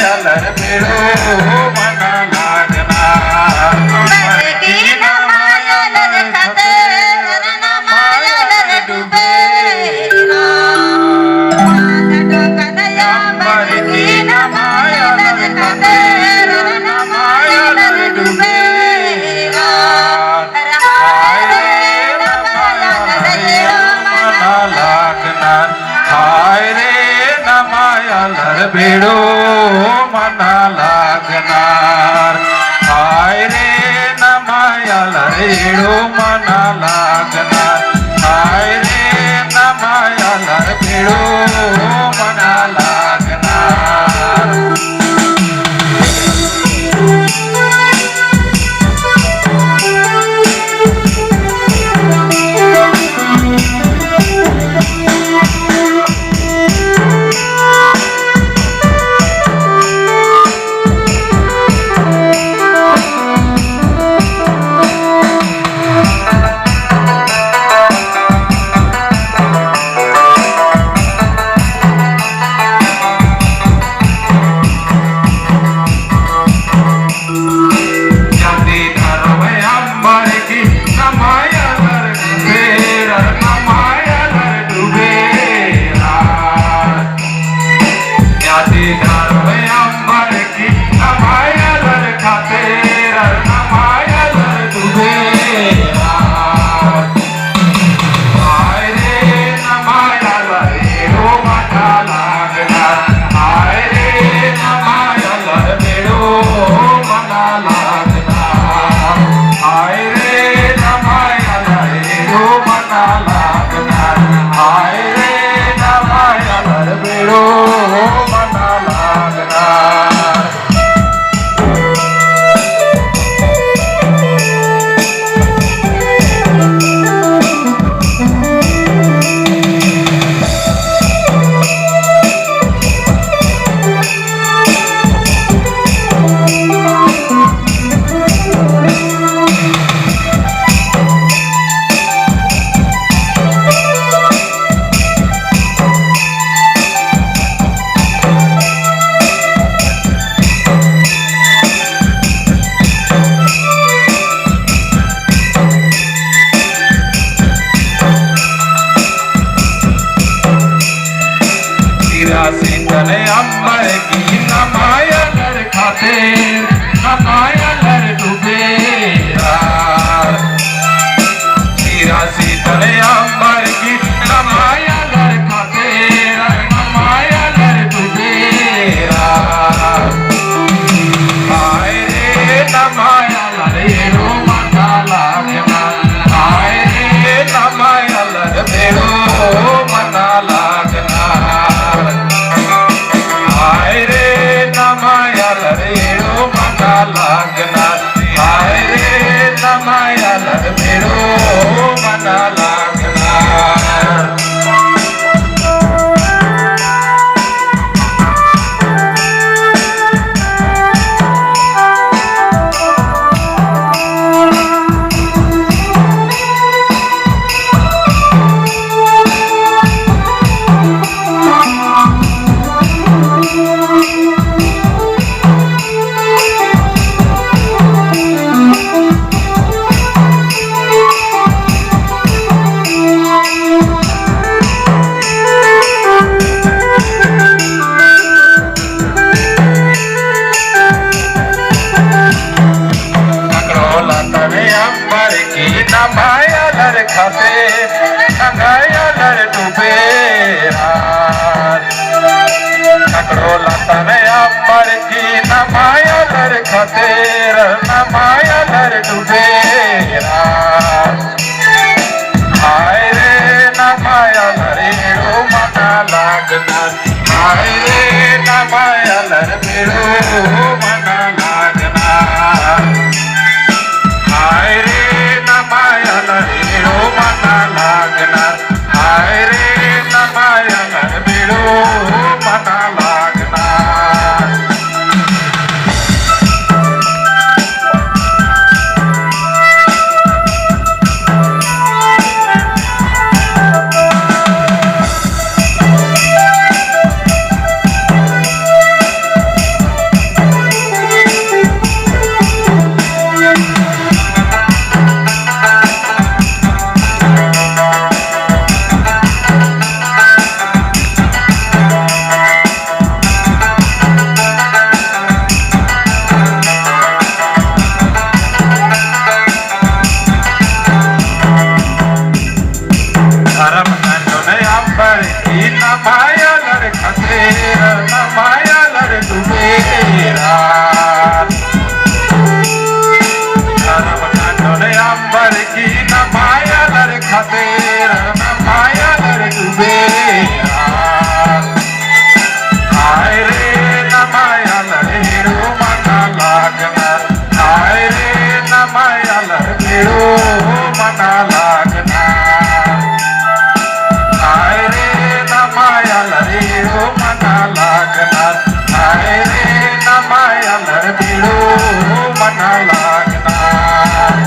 मायालर बेडो मना लागणार बरकीन मायालर खाते रण मायालर डुबे कनया बरकीन मायालर खाते रण मायालर डुबे हाय रे न मायालर बेडो मना लागणार हाय रे न मायालर बेडो मना लागणार हाय रे न मायालर बेडो मना लागणार सीतने अंबर की न मायालर खाते न मायालर डूबे हीरा सीतने अंबर की न मायालर खाते न मायालर डूबे हाय रे न मायालर एडो मना लागणार हाय रे न मायालर बेडो मना लागणार हाय रे न मायालर एडो मना लागणार हाय रे न मायालर बेडो मना लागणार मायालर खाते मायालर डूबे नकड़ो लतन अंबर की न मायालर खाते न मायालर डूबे हाय रे न मायालर एडो मना लागणार हाय रे न मायालर बेडो मना लागणार हाय रे मायालर बेडो मना लागणार हाय रे न मायालर बेडो मना लागणार मना लागणार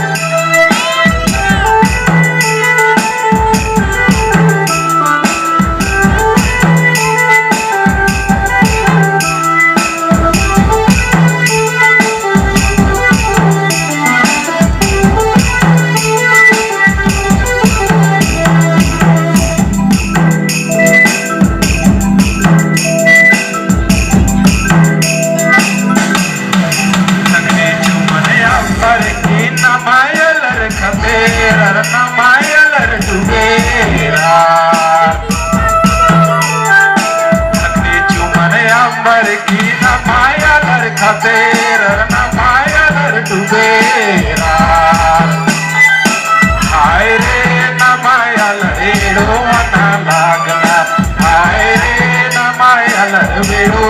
हाय रे नमायल रेडो मना लागणार हाय रे नमायल रेडो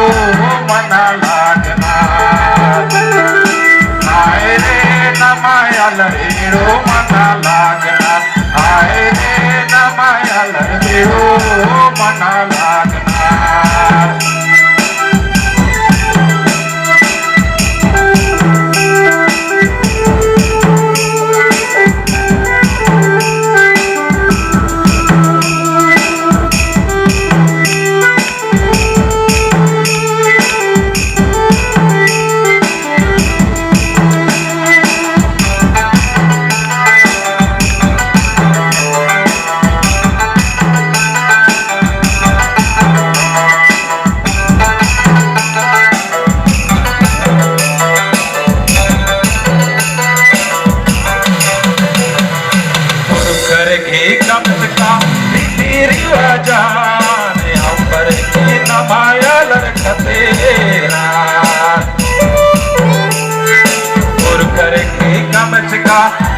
मना लागणार हाय रे नमायल रेडो मना लागणार हाय रे नमायल रेडो मना लागणार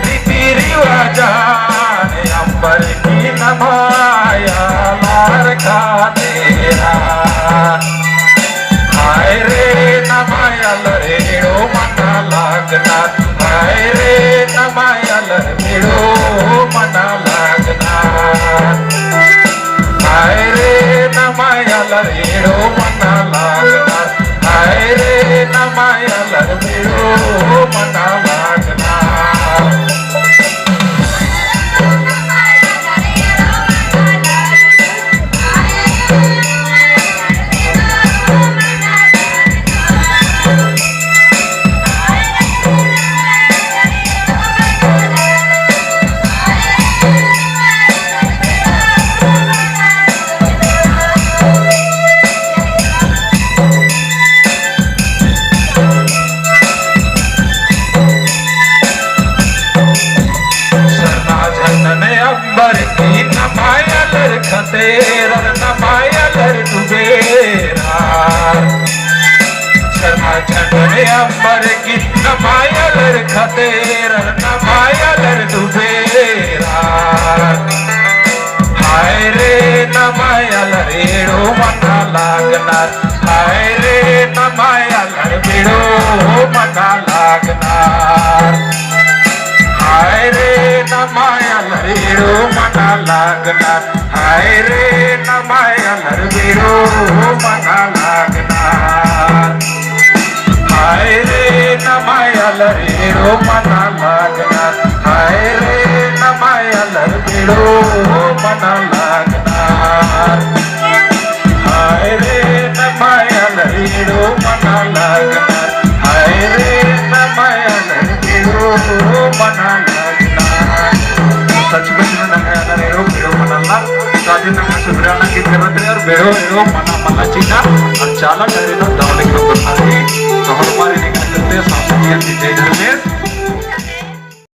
रीति रिवाजान अंबर की नमाया लड़का तेरा हाय रे नमाया लड़ेड़ो मना लागणार हाय रे नमाया लड़ेड़ो मना लागणार हाय रे नमाया लड़ेड़ो मना लागणार हाय रे नमाया लड़ेड़ो मना लागणार अंबर की नमायल खतेरा नमायल डुबेरा शर्मा झंडे अंबर की नमायल खतेरा नमायल डुबेरा हाय रे नमायल रेड़ो मना लागणार हाय रे नमायल रेड़ो मना लागणार हाय रे नमायल रेड़ो मना लागणार हाय रे नमायल रेड़ो मना लागणार हाय रे नमायल रेड़ो मना लागणार हाय रे नमायल रेड़ो मना लागणार हाय रे नमायल रेड़ो मना लागणार हाय रे नमायल रेड़ो मना लागणार सच में नमायल रेड़ो रेड़ो मना लागणार सुब्रह्मण्य की जरूरत है और बेड़ो रेड़ो मना मना चीना और चाला डरेनो दवले को तो हमारे निकल करते हैं सांसद की जय धर्मेश